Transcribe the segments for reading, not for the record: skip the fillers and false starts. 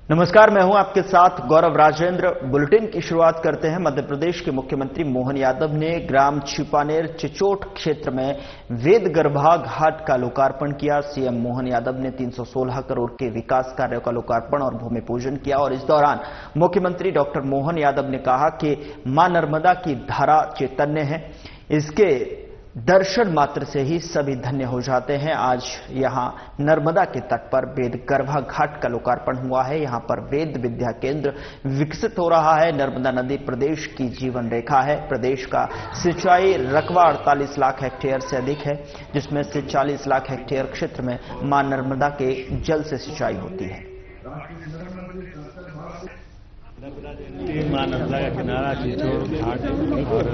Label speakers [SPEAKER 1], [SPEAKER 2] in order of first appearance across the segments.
[SPEAKER 1] नमस्कार, मैं हूं आपके साथ गौरव राजेंद्र। बुलेटिन की शुरुआत करते हैं। मध्य प्रदेश के मुख्यमंत्री मोहन यादव ने ग्राम छिपानेर चिचोट क्षेत्र में वेदगर्भा घाट का लोकार्पण किया। सीएम मोहन यादव ने 316 करोड़ के विकास कार्यों का लोकार्पण और भूमि पूजन किया और इस दौरान मुख्यमंत्री डॉक्टर मोहन यादव ने कहा कि मां नर्मदा की धारा चैतन्य है, इसके दर्शन मात्र से ही सभी धन्य हो जाते हैं। आज यहां नर्मदा के तट पर वेदगर्भा घाट का लोकार्पण हुआ है। यहां पर वेद विद्या केंद्र विकसित हो रहा है। नर्मदा नदी प्रदेश की जीवन रेखा है। प्रदेश का सिंचाई रकबा 48 लाख हेक्टेयर से अधिक है, जिसमें से 40 लाख हेक्टेयर क्षेत्र में मां नर्मदा के जल से सिंचाई होती है।
[SPEAKER 2] मां नर्मदा का किनारा चिचोट घाट और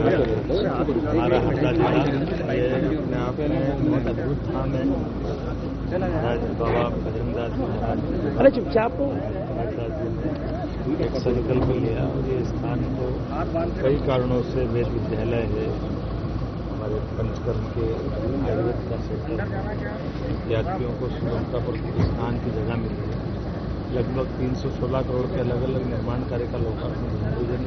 [SPEAKER 2] हमारा हरदा जिला ये अपने आप में बहुत अद्भुत धाम है। बाबा बजरंगदास महाराज एक संकल्प लिया और ये स्थान को कई कारणों से वेद विद्यालय है, हमारे पंचकर्म के आयुर्वेद का सेंटर, यात्रियों को सुगमतापूर्वक स्नान की जगह मिल रही है। लगभग 316 करोड़ के अलग अलग निर्माण कार्य का लोकार्पण भूमिपूजन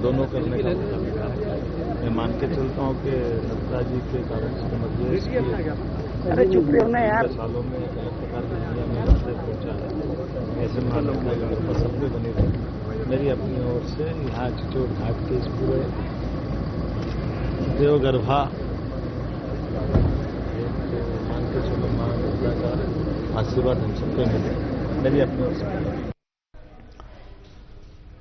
[SPEAKER 2] दोनों करने का मौका मिला है। मैं मान के चलता हूँ कि नर्मदा जी के कारण से मध्य प्रदेश के सालों में एक अलग प्रकार की दुनिया में नर्मदा पहुंचा है। ऐसे मां नर्मदा की कृपा सब पे बनी रही। मेरी अपनी ओर से यहाँ चिचोट घाट के इस पूरे देवगर्भा मान के चलो मां नर्मदा का आशीर्वाद हम सबको मिले।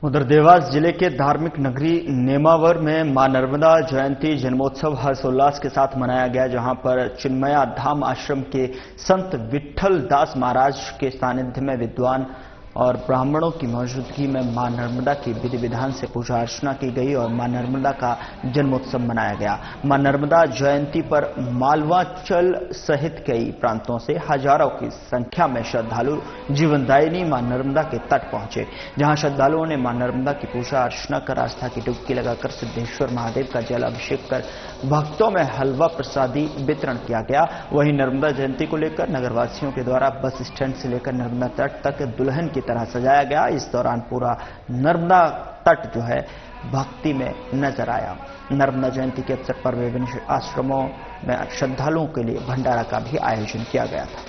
[SPEAKER 1] उधर देवास जिले के धार्मिक नगरी नेमावर में मां नर्मदा जयंती जन्मोत्सव हर्षोल्लास के साथ मनाया गया, जहां पर चिन्मया धाम आश्रम के संत विठल दास महाराज के सानिध्य में विद्वान और ब्राह्मणों की मौजूदगी में मां नर्मदा की विधि विधान से पूजा अर्चना की गई और मां नर्मदा का जन्मोत्सव मनाया गया। मां नर्मदा जयंती पर मालवांचल सहित कई प्रांतों से हजारों की संख्या में श्रद्धालु जीवनदायिनी मां नर्मदा के तट पहुंचे, जहां श्रद्धालुओं ने मां नर्मदा की पूजा अर्चना कर आस्था की डुबकी लगाकर सिद्धेश्वर महादेव का जल अभिषेक कर भक्तों में हलवा प्रसादी वितरण किया गया। वहीं नर्मदा जयंती को लेकर नगरवासियों के द्वारा बस स्टैंड से लेकर नर्मदा तट तक दुल्हन की तरह सजाया गया। इस दौरान पूरा नर्मदा तट जो है भक्ति में नजर आया। नर्मदा जयंती के अवसर पर विभिन्न आश्रमों में श्रद्धालुओं के लिए भंडारा का भी आयोजन किया गया था।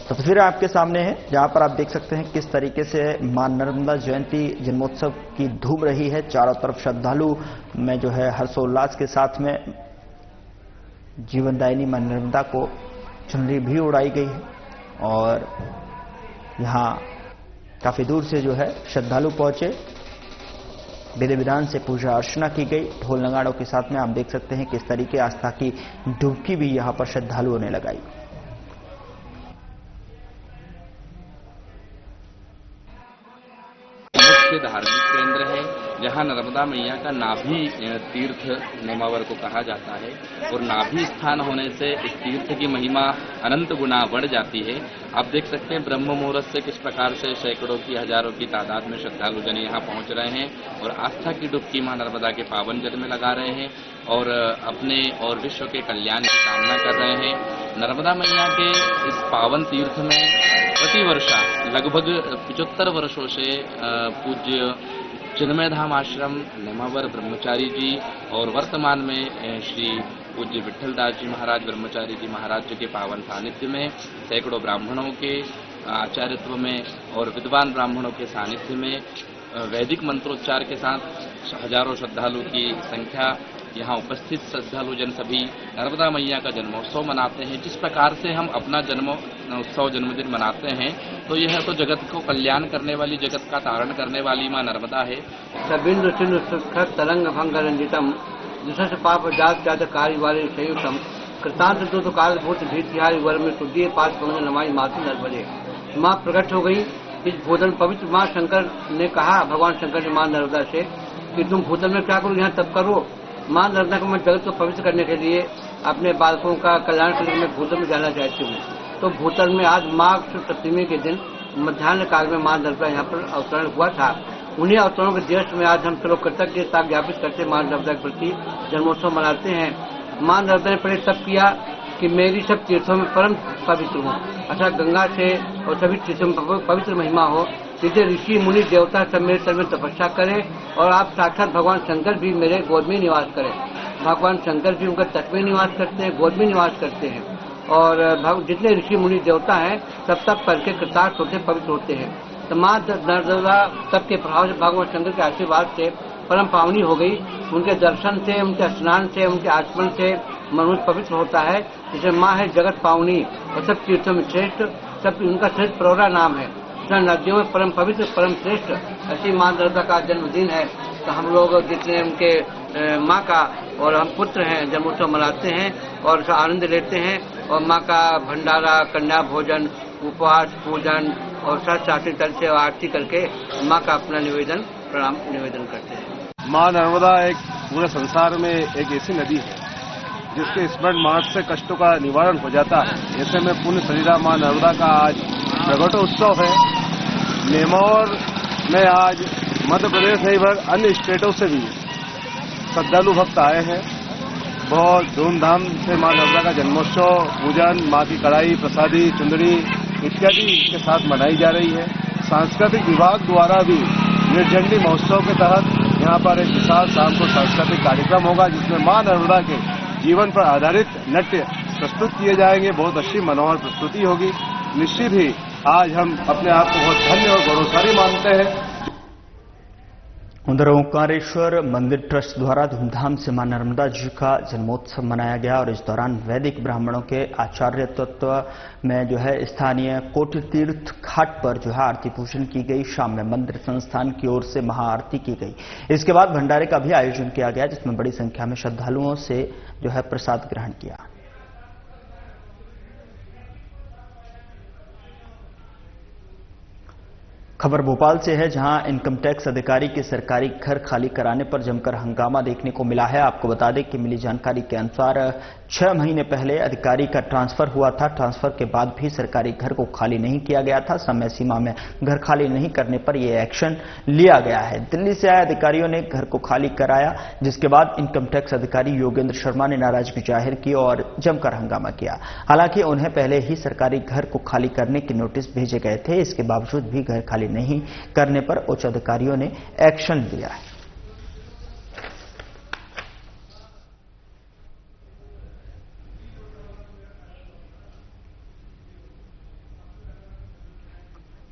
[SPEAKER 1] तो तस्वीरें आपके सामने हैं, जहां पर आप देख सकते हैं किस तरीके से मां नर्मदा जयंती जन्मोत्सव की धूम रही है। चारों तरफ श्रद्धालु में जो है हर्षोल्लास के साथ में जीवनदायिनी मां नर्मदा को चुनरी भी उड़ाई गई है और यहां काफी दूर से जो है श्रद्धालु पहुंचे, विधि विधान से पूजा अर्चना की गई। ढोल नगाड़ों के साथ में आप देख सकते हैं किस तरीके आस्था की डुबकी भी यहां पर श्रद्धालुओं ने लगाई।
[SPEAKER 3] धार्मिक केंद्र है जहां नर्मदा मैया का नाभि तीर्थ नेमावर को कहा जाता है और नाभि स्थान होने से इस तीर्थ की महिमा अनंत गुना बढ़ जाती है। आप देख सकते हैं ब्रह्म मुहूर्त से किस प्रकार से सैकड़ों की हजारों की तादाद में श्रद्धालु जन यहाँ पहुंच रहे हैं और आस्था की डुबकी मां नर्मदा के पावन जल में लगा रहे हैं और अपने और विश्व के कल्याण की कामना कर रहे हैं। नर्मदा मैया के इस पावन तीर्थ में प्रतिवर्ष लगभग 75 वर्षों से पूज्य चिन्मय धाम आश्रम नेमावर ब्रह्मचारी जी और वर्तमान में श्री पूज्य विठल दास जी महाराज ब्रह्मचारी जी महाराज जी के पावन सानिध्य में सैकड़ों ब्राह्मणों के आचार्यत्व में और विद्वान ब्राह्मणों के सानिध्य में वैदिक मंत्रोच्चार के साथ हजारों श्रद्धालु की संख्या यहाँ उपस्थित श्रद्धालु जन सभी नर्मदा मैया का जन्मोत्सव मनाते हैं। जिस प्रकार से हम अपना जन्मोत्सव जन्मदिन मनाते हैं तो यह तो जगत को कल्याण करने वाली, जगत का तारण करने वाली मां नर्मदा है।
[SPEAKER 4] सबिंदु सिंधु सुखद तरंग भंग रंजितम दुसस पाप जात जात कार्य वाले संयुतम कृतांत तो काल भूत भीतिहारी वर में सुदिए पास पवन नमाई मातु नर्मदे। माँ प्रकट हो गई इस भूतल पवित्र। माँ शंकर ने कहा, भगवान शंकर ने मां नर्मदा से कि तुम भूतल में क्या करो, यहाँ तब करो। मां नर्मदा को मैं जगत को पवित्र करने के लिए, अपने बालकों का कल्याण के लिए मैं भूतल में जाना चाहती हूँ। तो भूतल में आज माघ सप्तमी के दिन मध्याह्न काल में मां नर्मदा यहाँ पर अवतरण हुआ था। उन्हीं अवतरणों के दिवस में आज हम लोग कृतज्ञता ज्ञापित करते मां नर्मदा के प्रति जन्मोत्सव मनाते हैं। मां नर्मदा ने पहले तप किया कि मेरी सब तीर्थों में परम पवित्र हूँ, अर्थात गंगा से और सभी तीर्थों में पवित्र महिमा हो। जितने ऋषि मुनि देवता सब मेरे तल में तपस्या करें और आप साक्षात भगवान शंकर भी मेरे गोद में निवास करें। भगवान शंकर भी उनका तट में निवास करते हैं, गोद में निवास करते हैं और जितने ऋषि मुनि देवता हैं सब तप करके कृतार्थ होते, पवित्र होते हैं। तो माँ नर्मदा तप के प्रभाव से भगवान शंकर के आशीर्वाद से परम पावनी हो गई। उनके दर्शन से, उनके स्नान से, उनके आचमन से मनुष्य पवित्र होता है। जैसे माँ है जगत पावनी और सब तीर्थों में श्रेष्ठ, सब उनका श्रेष्ठ प्रौरा नाम है। नदियों में परम पवित्र, परम श्रेष्ठ ऐसी माँ नर्मदा का जन्मदिन है। तो हम लोग जितने उनके माँ का और हम पुत्र हैं जन्मोत्सव मनाते हैं और उसका आनंद लेते हैं और माँ का भंडारा, कन्या भोजन, उपवास, पूजन और साथी तल से आरती करके माँ का अपना निवेदन, प्रणाम निवेदन करते हैं।
[SPEAKER 5] माँ नर्मदा एक पूरे संसार में एक ऐसी नदी है जिसके स्मरण मात्र से कष्टों का निवारण हो जाता है। ऐसे में पुण्य शरीरा माँ नर्मदा का आज प्रगटोत्सव है। नेमावर में आज मध्य प्रदेश नहीं भर अन्य स्टेटों से भी श्रद्धालु भक्त आए हैं। बहुत धूमधाम से माँ नर्मदा का जन्मोत्सव, पूजन, माँ की कढ़ाई, प्रसादी, चुंदड़ी इत्यादि के साथ मनाई जा रही है। सांस्कृतिक विभाग द्वारा भी निर्जंडी महोत्सव के तहत यहाँ पर एक विशाल शाम को सांस्कृतिक कार्यक्रम होगा जिसमें माँ नर्मदा के जीवन पर आधारित नृत्य प्रस्तुत किए जाएंगे। बहुत अच्छी मनोहर प्रस्तुति होगी। निश्चित ही आज हम अपने आप को बहुत धन्य और गौरवशाली मानते हैं।
[SPEAKER 1] उधर ओंकारेश्वर मंदिर ट्रस्ट द्वारा धूमधाम से मां नर्मदा जी का जन्मोत्सव मनाया गया और इस दौरान वैदिक ब्राह्मणों के आचार्य तत्व में जो है स्थानीय कोटि तीर्थ घाट पर जो है आरती पूजन की गई। शाम में मंदिर संस्थान की ओर से महाआरती की गई। इसके बाद भंडारे का भी आयोजन किया गया जिसमें बड़ी संख्या में श्रद्धालुओं से जो है प्रसाद ग्रहण किया। खबर भोपाल से है जहां इनकम टैक्स अधिकारी के सरकारी घर खाली कराने पर जमकर हंगामा देखने को मिला है। आपको बता दें कि मिली जानकारी के अनुसार 6 महीने पहले अधिकारी का ट्रांसफर हुआ था। ट्रांसफर के बाद भी सरकारी घर को खाली नहीं किया गया था। समय सीमा में घर खाली नहीं करने पर यह एक्शन लिया गया है। दिल्ली से आए अधिकारियों ने घर को खाली कराया जिसके बाद इनकम टैक्स अधिकारी योगेंद्र शर्मा ने नाराजगी जाहिर की और जमकर हंगामा किया। हालांकि उन्हें पहले ही सरकारी घर को खाली करने के नोटिस भेजे गए थे। इसके बावजूद भी घर खाली नहीं करने पर उच्च अधिकारियों ने एक्शन लिया है।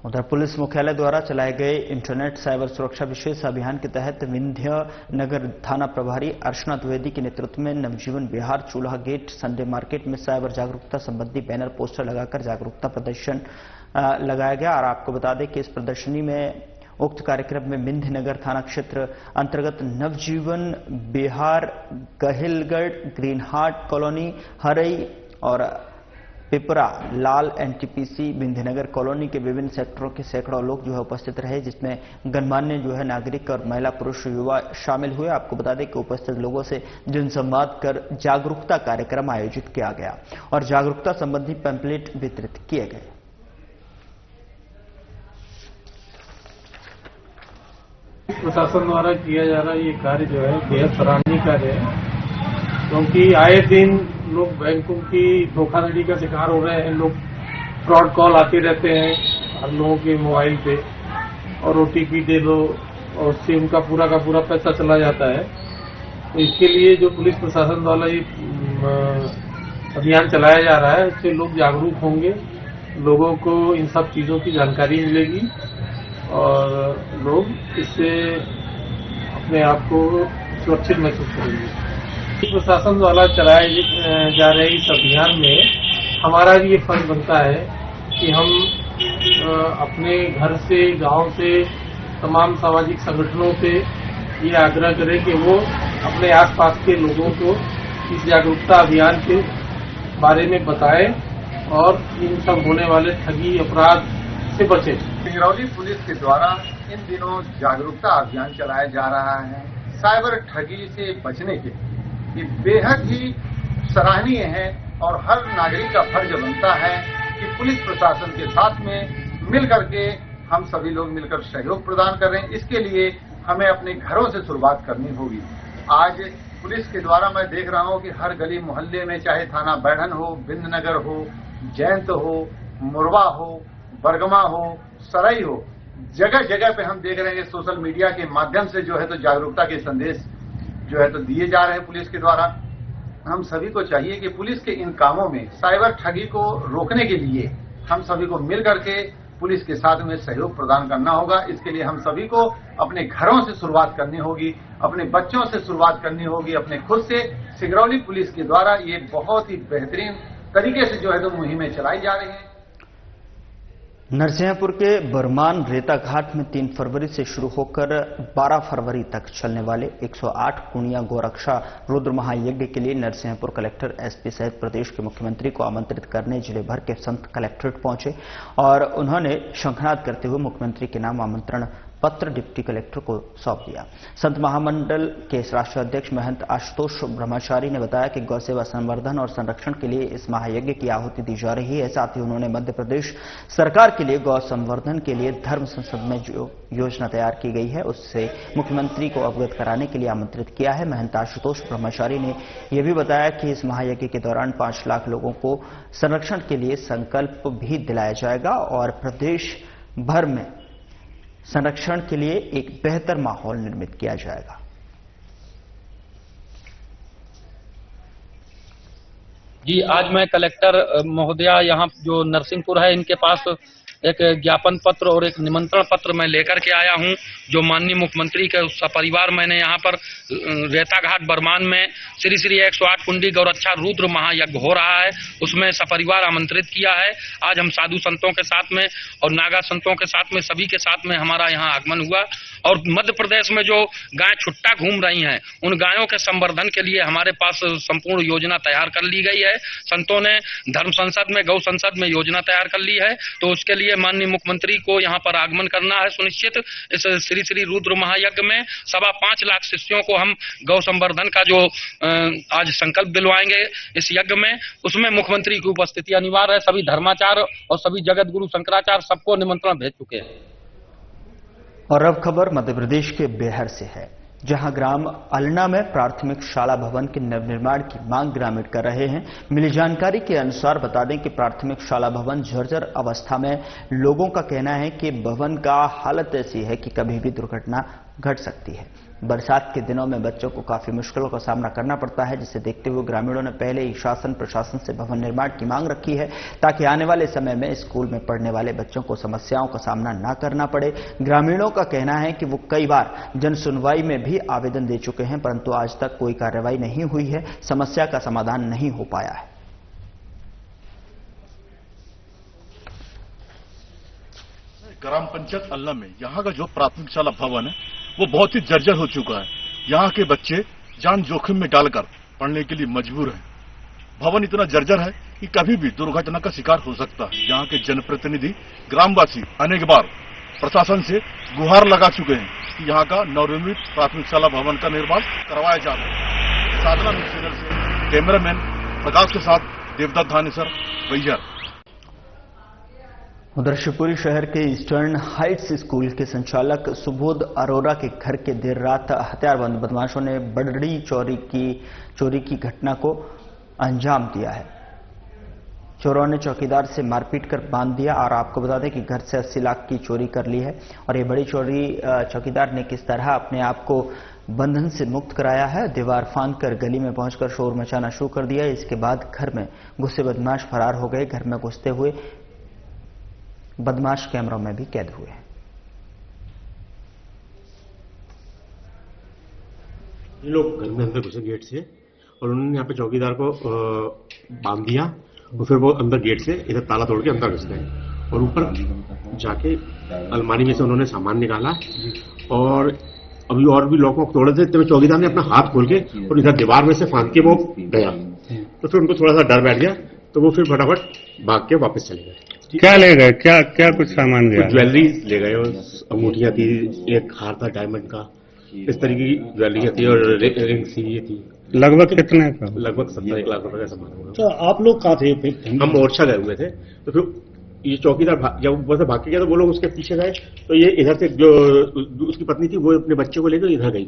[SPEAKER 1] उधर पुलिस मुख्यालय द्वारा चलाए गए इंटरनेट साइबर सुरक्षा विशेष अभियान के तहत विंध्य नगर थाना प्रभारी अर्चना द्विवेदी के नेतृत्व में नवजीवन विहार, चूल्हा गेट, संडे मार्केट में साइबर जागरूकता संबंधी बैनर पोस्टर लगाकर जागरूकता प्रदर्शन लगाया गया। और आपको बता दें कि इस प्रदर्शनी में उक्त कार्यक्रम में विंध्य नगर थाना क्षेत्र अंतर्गत नवजीवन विहार, गहिलगढ़, ग्रीन हार्ट कॉलोनी, हरई और पिपरा लाल एनटीपीसी विंध्यनगर कॉलोनी के विभिन्न सेक्टरों के सैकड़ों लोग जो है उपस्थित रहे जिसमें गणमान्य जो है नागरिक और महिला, पुरुष, युवा शामिल हुए। आपको बता दें कि उपस्थित लोगों से जनसंवाद कर जागरूकता कार्यक्रम आयोजित किया गया और जागरूकता संबंधी पैम्पलेट वितरित किए गए।
[SPEAKER 2] प्रशासन द्वारा किया जा रहा ये कार्य जो है बेहद सराहनीय कार्य है क्योंकि आए दिन लोग बैंकों की धोखाधड़ी का शिकार हो रहे हैं। लोग फ्रॉड कॉल आते रहते हैं हर लोगों के मोबाइल पे और ओटीपी दे दो और उससे उनका पूरा का पूरा पैसा चला जाता है। तो इसके लिए जो पुलिस प्रशासन द्वारा ये अभियान चलाया जा रहा है इससे लोग जागरूक होंगे, लोगों को इन सब चीज़ों की जानकारी मिलेगी और लोग इससे अपने आप को सुरक्षित महसूस करेंगे। प्रशासन द्वारा चलाए जा रहे इस अभियान में हमारा भी ये फर्ज बनता है कि हम अपने घर से, गांव से, तमाम सामाजिक संगठनों से ये आग्रह करें कि वो अपने आसपास के लोगों को इस जागरूकता अभियान के बारे में बताएं और इन सब होने वाले ठगी अपराध से बचें।
[SPEAKER 6] सिंगरौली पुलिस के द्वारा इन दिनों जागरूकता अभियान चलाया जा रहा है साइबर ठगी से बचने के। ये बेहद ही सराहनीय है और हर नागरिक का फर्ज बनता है कि पुलिस प्रशासन के साथ में मिल करके हम सभी लोग मिलकर सहयोग प्रदान करें। इसके लिए हमें अपने घरों से शुरुआत करनी होगी। आज पुलिस के द्वारा मैं देख रहा हूं कि हर गली मोहल्ले में, चाहे थाना बैढ़न हो, बिंदनगर हो, जयंत हो, मुरवा हो, बरगमा हो, सराई हो, जगह जगह पे हम देख रहे हैं कि सोशल मीडिया के माध्यम से जो है तो जागरूकता के संदेश जो है तो दिए जा रहे हैं पुलिस के द्वारा। हम सभी को चाहिए कि पुलिस के इन कामों में साइबर ठगी को रोकने के लिए हम सभी को मिल करके पुलिस के साथ में सहयोग प्रदान करना होगा। इसके लिए हम सभी को अपने घरों से शुरुआत करनी होगी, अपने बच्चों से शुरुआत करनी होगी, अपने खुद से। सिगरौली पुलिस के द्वारा ये बहुत ही बेहतरीन तरीके से जो है तो मुहिमें चलाई जा रही हैं।
[SPEAKER 1] नरसिंहपुर के बरमान रेता घाट में 3 फरवरी से शुरू होकर 12 फरवरी तक चलने वाले 108 कुनिया गोरक्षा रुद्र महायज्ञ के लिए नरसिंहपुर कलेक्टर एसपी सहित प्रदेश के मुख्यमंत्री को आमंत्रित करने जिले भर के संत कलेक्ट्रेट पहुंचे और उन्होंने शंखनाद करते हुए मुख्यमंत्री के नाम आमंत्रण पत्र डिप्टी कलेक्टर को सौंप दिया। संत महामंडल के राष्ट्रीय अध्यक्ष महंत आशुतोष ब्रह्मचारी ने बताया कि गौ सेवा संवर्धन और संरक्षण के लिए इस महायज्ञ की आहुति दी जा रही है। साथ ही उन्होंने मध्य प्रदेश सरकार के लिए गौ संवर्धन के लिए धर्म संसद में जो योजना तैयार की गई है उससे मुख्यमंत्री को अवगत कराने के लिए आमंत्रित किया है। महंत आशुतोष ब्रह्मचारी ने यह भी बताया कि इस महायज्ञ के दौरान 5 लाख लोगों को संरक्षण के लिए संकल्प भी दिलाया जाएगा और प्रदेश भर में संरक्षण के लिए एक बेहतर माहौल निर्मित किया जाएगा।
[SPEAKER 7] जी, आज मैं कलेक्टर महोदया यहाँ जो नरसिंहपुर है इनके पास एक ज्ञापन पत्र और एक निमंत्रण पत्र मैं लेकर के आया हूं, जो माननीय मुख्यमंत्री के सपरिवार मैंने यहाँ पर रेता घाट बरमान में श्री श्री 108 कुंडी गौरक्षा रुद्र महायज्ञ हो रहा है, उसमें सपरिवार आमंत्रित किया है। आज हम साधु संतों के साथ में और नागा संतों के साथ में सभी के साथ में हमारा यहाँ आगमन हुआ और मध्य प्रदेश में जो गाय छुट्टा घूम रही हैं उन गायों के संवर्धन के लिए हमारे पास संपूर्ण योजना तैयार कर ली गई है। संतों ने धर्म संसद में, गौ संसद में योजना तैयार कर ली है, तो उसके लिए माननीय मुख्यमंत्री को यहाँ पर आगमन करना है सुनिश्चित। इस श्री श्री रुद्र महायज्ञ में 5.25 लाख शिष्यों को हम गौ संवर्धन का जो आज संकल्प दिलवाएंगे इस यज्ञ में, उसमें मुख्यमंत्री की उपस्थिति अनिवार्य है। सभी धर्माचार्य और सभी जगत गुरु शंकराचार्य सबको निमंत्रण भेज चुके हैं।
[SPEAKER 1] और अब खबर मध्य प्रदेश के बेहर से है, जहां ग्राम अलना में प्राथमिक शाला भवन के नवनिर्माण की मांग ग्रामीण कर रहे हैं। मिली जानकारी के अनुसार बता दें कि प्राथमिक शाला भवन जर्जर अवस्था में, लोगों का कहना है कि भवन का हालत ऐसी है कि कभी भी दुर्घटना घट सकती है। बरसात के दिनों में बच्चों को काफी मुश्किलों का सामना करना पड़ता है, जिसे देखते हुए ग्रामीणों ने पहले ही शासन प्रशासन से भवन निर्माण की मांग रखी है ताकि आने वाले समय में स्कूल में पढ़ने वाले बच्चों को समस्याओं का सामना न करना पड़े। ग्रामीणों का कहना है कि वो कई बार जन सुनवाई में भी आवेदन दे चुके हैं, परंतु आज तक कोई कार्रवाई नहीं हुई है, समस्या का समाधान नहीं हो पाया है।
[SPEAKER 8] ग्राम पंचायत अलना में यहाँ का जो प्राथमिक शाला भवन है वो बहुत ही जर्जर हो चुका है। यहाँ के बच्चे जान जोखिम में डालकर पढ़ने के लिए मजबूर हैं। भवन इतना जर्जर है कि कभी भी दुर्घटना का शिकार हो सकता है। यहाँ के जनप्रतिनिधि, ग्रामवासी अनेक बार प्रशासन से गुहार लगा चुके हैं कि यहाँ का नवनिर्मित प्राथमिक शाला भवन का निर्माण करवाया जा रहा है। साधना न्यूज चैनल से कैमरामैन प्रकाश के साथ देवदत्त धानेसर, बैहर।
[SPEAKER 1] उधर शिवपुरी शहर के ईस्टर्न हाइट्स स्कूल के संचालक सुबोध अरोरा के घर के देर रात हथियारबंद बदमाशों ने बड़ी चोरी की घटना को अंजाम दिया है। चोरों ने चौकीदार से मारपीट कर बांध दिया और आपको बता दें कि घर से 80 लाख की चोरी कर ली है। और ये बड़ी चोरी चौकीदार ने किस तरह अपने आप को बंधन से मुक्त कराया है, दीवार फांदकर गली में पहुंचकर शोर मचाना शुरू कर दिया। इसके बाद घर में घुसे बदमाश फरार हो गए। घर में घुसते हुए बदमाश कैमरों में भी कैद हुए हैं।
[SPEAKER 9] ये लोग घर में अंदर घुसे गेट से और उन्होंने यहाँ पे चौकीदार को बांध दिया और फिर वो अंदर गेट से इधर ताला तोड़ के अंदर घुस गए और ऊपर जाके अलमारी में से उन्होंने सामान निकाला और अभी और भी लॉक तोड़े थे, तो चौकीदार ने अपना हाथ खोल के और इधर दीवार में से फांद के वो गया। तो फिर उनको थोड़ा सा डर बैठ गया, तो वो फिर फटाफट भाग के वापस चले गए।
[SPEAKER 10] क्या ले गए? क्या कुछ सामान गया?
[SPEAKER 9] ज्वेलरी ले गए और अंगूठियां थी, एक हार था डायमंड का, इस तरीके की ज्वेलरी थी और रिंग सी थी।
[SPEAKER 10] लगभग कितने का?
[SPEAKER 9] लगभग 17 लाख रुपए का सामान होगा।
[SPEAKER 10] तो आप लोग कहाँ थे?
[SPEAKER 9] हम मोर्चा गए हुए थे, तो फिर ये चौकीदार जब वैसे भाग के गया तो वो लोग उसके पीछे गए, तो ये इधर से जो उसकी पत्नी थी वो अपने बच्चे को लेकर इधर गई,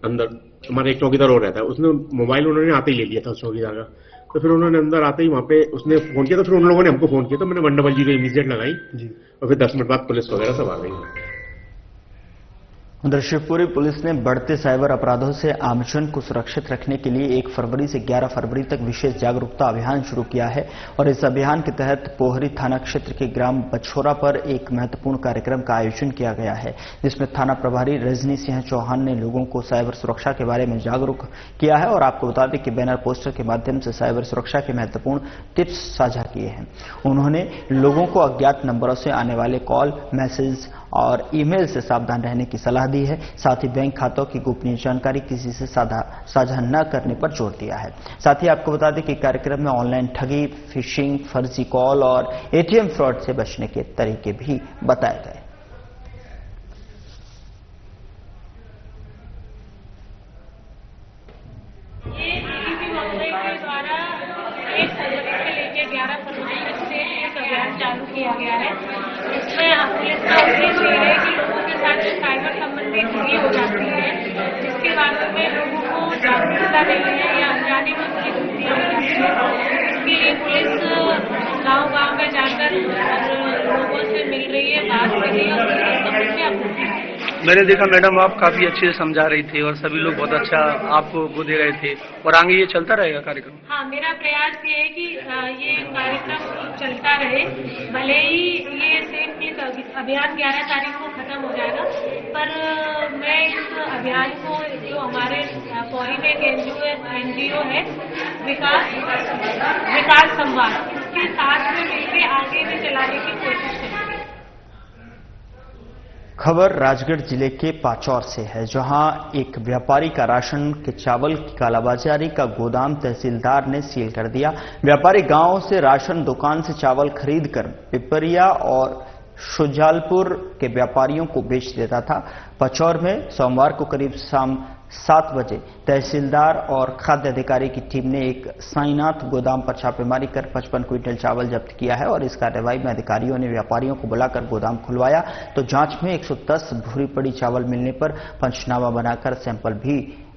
[SPEAKER 9] अंदर हमारे एक चौकीदार और रहता है, उसने मोबाइल उन्होंने आते ही ले लिया था उस चौकीदार का। तो फिर उन्होंने अंदर आते ही वहां पे उसने फोन किया, तो फिर उन लोगों ने हमको फोन किया, तो मैंने 100 को इमीडिएट लगाई जी, और फिर 10 मिनट बाद पुलिस वगैरह सब आ गई।
[SPEAKER 1] उधर शिवपुरी पुलिस ने बढ़ते साइबर अपराधों से आमजन को सुरक्षित रखने के लिए 1 फरवरी से 11 फरवरी तक विशेष जागरूकता अभियान शुरू किया है और इस अभियान के तहत पोहरी थाना क्षेत्र के ग्राम बछोरा पर एक महत्वपूर्ण कार्यक्रम का आयोजन किया गया है, जिसमें थाना प्रभारी रजनी सिंह चौहान ने लोगों को साइबर सुरक्षा के बारे में जागरूक किया है। और आपको बता दें कि बैनर पोस्टर के माध्यम से साइबर सुरक्षा के महत्वपूर्ण टिप्स साझा किए हैं। उन्होंने लोगों को अज्ञात नंबरों से आने वाले कॉल, मैसेज और ईमेल से सावधान रहने की सलाह दी है। साथ ही बैंक खातों की गोपनीय जानकारी किसी से साझा न करने पर जोर दिया है। साथ ही आपको बता दें कि कार्यक्रम में ऑनलाइन ठगी, फिशिंग, फर्जी कॉल और एटीएम फ्रॉड से बचने के तरीके भी बताए गए।
[SPEAKER 11] चालू किया गया है, इसमें पुलिस का उद्देश्य ये है कि लोगों के साथ साइबर संबंधी ठगी हो जाती है, इसके बारे में लोगों को जागरूकता देनी है या अनजाने में उसकी त्रुटियां हो जाती है। इसके लिए पुलिस गांव-गांव में जाकर लोगों से मिल रही है, बात कर रही है और उसकी समस्या पूछ रही है।
[SPEAKER 12] मैंने देखा मैडम आप काफी अच्छे से समझा रही थी और सभी लोग बहुत अच्छा आपको वो दे रहे थे, और आगे ये चलता रहेगा कार्यक्रम?
[SPEAKER 11] हाँ, मेरा प्रयास ये है कि ये कार्यक्रम चलता रहे, भले ही ये सिर्फ अभियान 11 तारीख को खत्म हो जाएगा, पर मैं इस अभियान को जो हमारे पौरी में एक एनजीओ है विकास संवाद, इसके साथ में मिलकर आगे भी चलाने की कोशिश करेंगे।
[SPEAKER 1] खबर राजगढ़ जिले के पाचौर से है, जहां एक व्यापारी का राशन के चावल की कालाबाजारी का गोदाम तहसीलदार ने सील कर दिया। व्यापारी गांव से राशन दुकान से चावल खरीदकर पिपरिया और शुजालपुर के व्यापारियों को बेच देता था। पाचौर में सोमवार को करीब शाम 7 बजे तहसीलदार और खाद्य अधिकारी की टीम ने एक साईनाथ गोदाम पर छापेमारी कर 55 क्विंटल चावल जब्त किया है और इस कार्रवाई में अधिकारियों ने व्यापारियों को बुलाकर गोदाम खुलवाया, तो जांच में 110 भूरी पड़ी चावल मिलने पर पंचनामा बनाकर सैंपल भी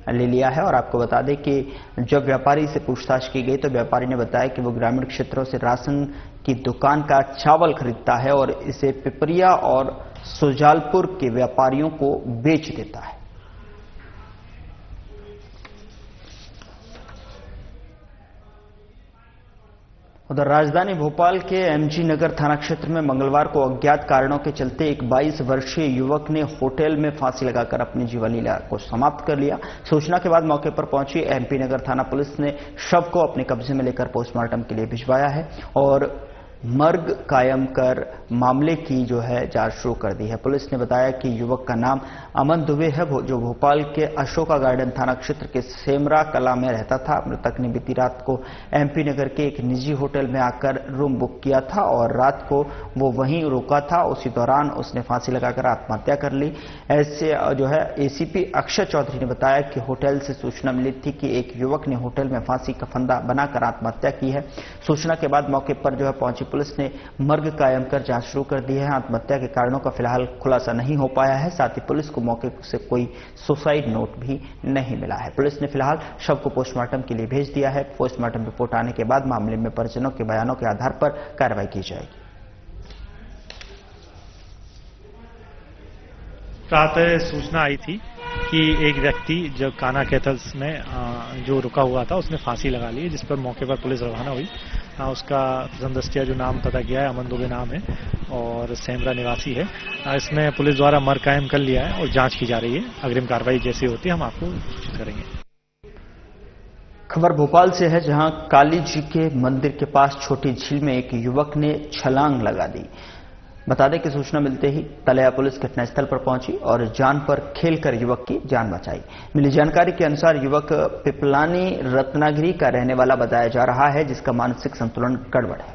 [SPEAKER 1] ले लिया है। और आपको बता दें कि जब व्यापारी से पूछताछ की गई तो व्यापारी ने बताया कि वो ग्रामीण क्षेत्रों से राशन की दुकान का चावल खरीदता है और इसे पिपरिया और सुजालपुर के व्यापारियों को बेच देता है। उधर राजधानी भोपाल के एमजी नगर थाना क्षेत्र में मंगलवार को अज्ञात कारणों के चलते एक 22 वर्षीय युवक ने होटल में फांसी लगाकर अपनी जीवन लीला को समाप्त कर लिया। सूचना के बाद मौके पर पहुंची एमपी नगर थाना पुलिस ने शव को अपने कब्जे में लेकर पोस्टमार्टम के लिए भिजवाया है और मर्ग कायम कर मामले की जांच शुरू कर दी है। पुलिस ने बताया कि युवक का नाम अमन दुबे है, जो भोपाल के अशोका गार्डन थाना क्षेत्र के सेमरा कला में रहता था। मृतक ने बीती रात को एमपी नगर के एक निजी होटल में आकर रूम बुक किया था और रात को वो वहीं रुका था। उसी दौरान उसने फांसी लगाकर आत्महत्या कर ली। ऐसे एसीपी अक्षय चौधरी ने बताया कि होटल से सूचना मिली थी कि एक युवक ने होटल में फांसी का फंदा बनाकर आत्महत्या की है। सूचना के बाद मौके पर पहुंची पुलिस ने मर्ग कायम कर जांच शुरू कर दी है। आत्महत्या के कारणों का फिलहाल खुलासा नहीं हो पाया है। साथ ही पुलिस को मौके से कोई सुसाइड नोट भी नहीं मिला है। पुलिस ने फिलहाल शव को पोस्टमार्टम के लिए भेज दिया है। पोस्टमार्टम रिपोर्ट आने के बाद मामले में परिजनों के बयानों के आधार पर कार्रवाई की जाएगी।
[SPEAKER 13] प्रातः सूचना आई थी कि एक व्यक्ति जो काना कैथल्स में जो रुका हुआ था उसने फांसी लगा ली, जिस पर मौके पर पुलिस रवाना हुई। उसका जमदस्तिया जो नाम पता किया है अमन दुबे नाम है और सेमरा निवासी है। इसमें पुलिस द्वारा मर्ग कायम कर लिया है और जांच की जा रही है। अग्रिम कार्रवाई जैसी होती है हम आपको सूचित करेंगे।
[SPEAKER 1] खबर भोपाल से है, जहां काली जी के मंदिर के पास छोटी झील में एक युवक ने छलांग लगा दी। बता दें कि सूचना मिलते ही तलैया पुलिस घटनास्थल पर पहुंची और जान पर खेलकर युवक की जान बचाई। मिली जानकारी के अनुसार युवक पिपलानी रत्नागिरी का रहने वाला बताया जा रहा है, जिसका मानसिक संतुलन गड़बड़ है।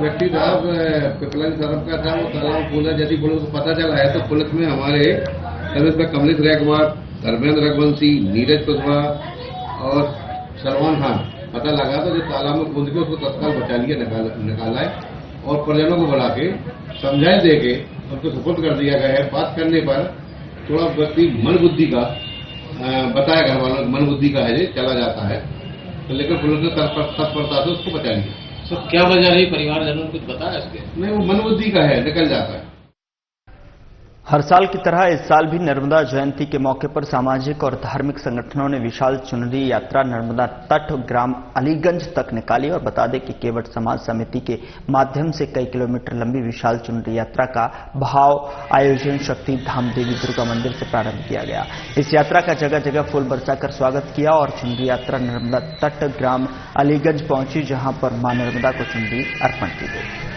[SPEAKER 14] व्यक्ति था पिपलानी तरफ का था, वो तालाब खोला। जैसी पुलिस को पता चला है तो पुलिस में हमारे सर्विस कमलेश रैकवार, धर्मेंद्र रघुवंशी, नीरज कुशवाहा और सलमान खान पता लगा तो जो तालाब में कूद के उसको तत्काल बचा लिया, निकाला है और परिजनों को बुला के समझाए दे के उनको सपोर्ट कर दिया गया है। बात करने पर थोड़ा व्यक्ति मन बुद्धि का बताया, घर वालों मन बुद्धि का है, चला जाता है, तो लेकिन पुलिस ने तत्परता से उसको बचा लिया।
[SPEAKER 15] सर क्या वजह रही, परिवारजनों ने कुछ बताया इसके?
[SPEAKER 14] नहीं, वो मन बुद्धि का है, निकल जाता है।
[SPEAKER 1] हर साल की तरह इस साल भी नर्मदा जयंती के मौके पर सामाजिक और धार्मिक संगठनों ने विशाल चुनरी यात्रा नर्मदा तट ग्राम अलीगंज तक निकाली और बता दें कि केवट समाज समिति के माध्यम से कई किलोमीटर लंबी विशाल चुनरी यात्रा का भाव आयोजन शक्ति धाम देवी दुर्गा मंदिर से प्रारंभ किया गया। इस यात्रा का जगह जगह फूल बरसाकर स्वागत किया और चुनरी यात्रा नर्मदा तट ग्राम अलीगंज पहुंची, जहां पर मां नर्मदा को चुनरी अर्पण की गई।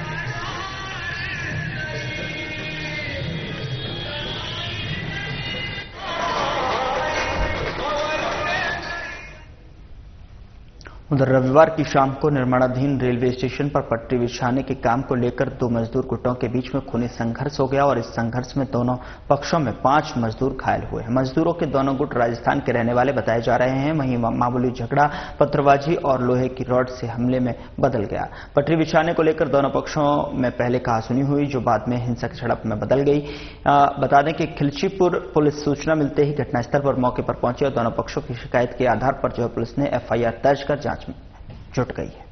[SPEAKER 1] उधर रविवार की शाम को निर्माणाधीन रेलवे स्टेशन पर पटरी बिछाने के काम को लेकर दो मजदूर गुटों के बीच में खूनी संघर्ष हो गया और इस संघर्ष में दोनों पक्षों में 5 मजदूर घायल हुए हैं। मजदूरों के दोनों गुट राजस्थान के रहने वाले बताए जा रहे हैं। वहीं मामूली झगड़ा पत्थरबाजी और लोहे की रॉड से हमले में बदल गया। पटरी बिछाने को लेकर दोनों पक्षों में पहले कहासुनी हुई, जो बाद में हिंसक झड़प में बदल गई। बता दें कि खिलचीपुर पुलिस सूचना मिलते ही घटनास्थल पर मौके पर पहुंची और दोनों पक्षों की शिकायत के आधार पर पुलिस ने FIR दर्ज कर जांच में जुट गई है।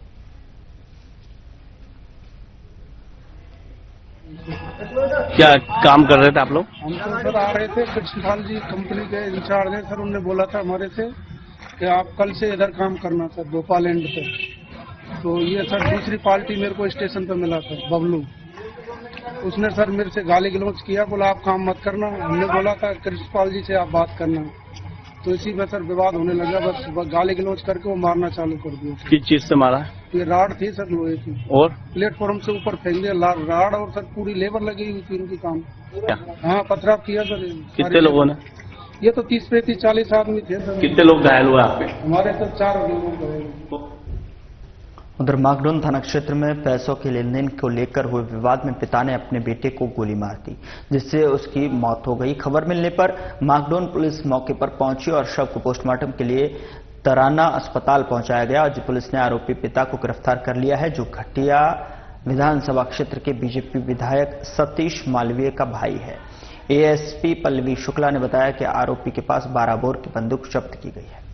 [SPEAKER 15] क्या काम कर रहे थे आप लोग?
[SPEAKER 16] हम तो सर आ रहे थे, कृष्णपाल जी कंपनी के इंचार्ज हैं सर, उन्होंने बोला था हमारे से कि आप कल से इधर काम करना सर, भोपाल एंड पे। तो ये सर दूसरी पार्टी मेरे को स्टेशन पे मिला था, बबलू, उसने सर मेरे से गाली गलौज किया, बोला आप काम मत करना। हमने बोला था कृष्णपाल जी से आप बात करना, तो इसी में सर विवाद होने लगा। बस गाली गलौज करके वो मारना चालू कर दिया।
[SPEAKER 15] किस चीज से मारा?
[SPEAKER 16] ये राड थी सर, लोहे की, और प्लेटफॉर्म से ऊपर फेंक दिया राड, और सर पूरी लेबर लगी हुई थी इनकी काम। हाँ, पथराव किया सर।
[SPEAKER 15] कितने लोगों ने?
[SPEAKER 16] ये तो 30-40 आदमी थे सर।
[SPEAKER 15] कितने लोग घायल हुए आपके?
[SPEAKER 16] हमारे तो 4 लोग घायल।
[SPEAKER 1] उधर माकडोन थाना क्षेत्र में पैसों के लेनदेन को लेकर हुए विवाद में पिता ने अपने बेटे को गोली मार दी, जिससे उसकी मौत हो गई। खबर मिलने पर माकडोन पुलिस मौके पर पहुंची और शव को पोस्टमार्टम के लिए तराना अस्पताल पहुंचाया गया। और पुलिस ने आरोपी पिता को गिरफ्तार कर लिया है, जो घटिया विधानसभा क्षेत्र के बीजेपी विधायक सतीश मालवीय का भाई है। ASP पल्लवी शुक्ला ने बताया कि आरोपी के पास 12 बोर की बंदूक जब्त की गई है।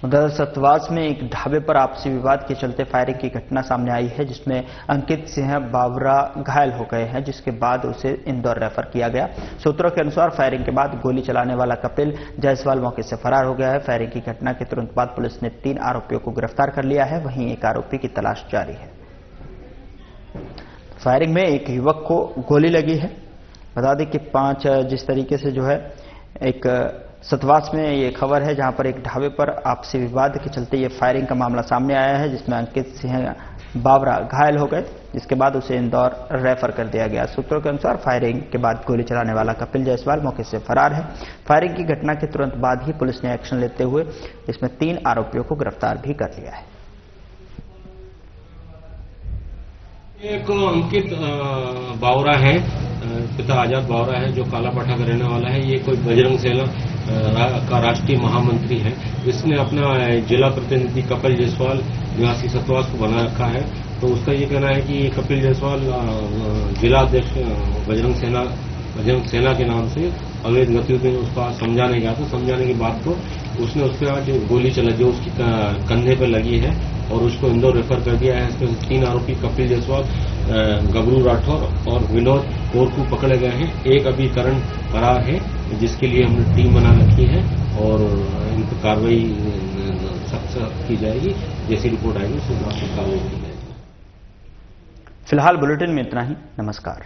[SPEAKER 1] उधर सतवास में एक ढाबे पर आपसी विवाद के चलते फायरिंग की घटना सामने आई है, जिसमें अंकित सिंह बावरा घायल हो गए हैं, जिसके बाद उसे इंदौर रेफर किया गया। सूत्रों के अनुसार फायरिंग के बाद गोली चलाने वाला कपिल जायसवाल मौके से फरार हो गया है। फायरिंग की घटना के तुरंत बाद पुलिस ने 3 आरोपियों को गिरफ्तार कर लिया है, वहीं एक आरोपी की तलाश जारी है। फायरिंग में एक युवक को गोली लगी है। बता दें कि 5 जिस तरीके से जो है एक सतवास में ये खबर है, जहां पर एक ढाबे पर आपसी विवाद के चलते ये फायरिंग का मामला सामने आया है, जिसमें अंकित सिंह बावरा घायल हो गए, जिसके बाद उसे इंदौर रेफर कर दिया गया। सूत्रों के अनुसार फायरिंग के बाद गोली चलाने वाला कपिल जायसवाल मौके से फरार है। फायरिंग की घटना के तुरंत बाद ही पुलिस ने एक्शन लेते हुए इसमें 3 आरोपियों को गिरफ्तार भी कर लिया है।
[SPEAKER 17] एक अंकित बावरा है, पिता आजाद बावरा है, जो कालापाठा का रहने वाला है। ये कोई बजरंग सेना का राष्ट्रीय महामंत्री है। इसने अपना जिला प्रतिनिधि कपिल जायसवाल निवासी सतवास को बना रखा है। तो उसका ये कहना है कि कपिल जायसवाल जिला अध्यक्ष बजरंग सेना के नाम से अवैध गतिविधि उसका समझाने गया था। समझाने के बाद तो उसने उस पर आज गोली चला जो उसकी कंधे पर लगी है और उसको इंदौर रेफर कर दिया है। इसमें 3 आरोपी कपिल जायसवाल, गबरू राठौर और विनोद कोरकू पकड़े गए हैं। एक अभी करण फरार है, जिसके लिए हमने टीम बना रखी है और इन पर कार्रवाई सख्त की जाएगी। जैसी रिपोर्ट आएगी उसके बाद कार्रवाई की जाएगी।
[SPEAKER 1] फिलहाल बुलेटिन में इतना ही। नमस्कार।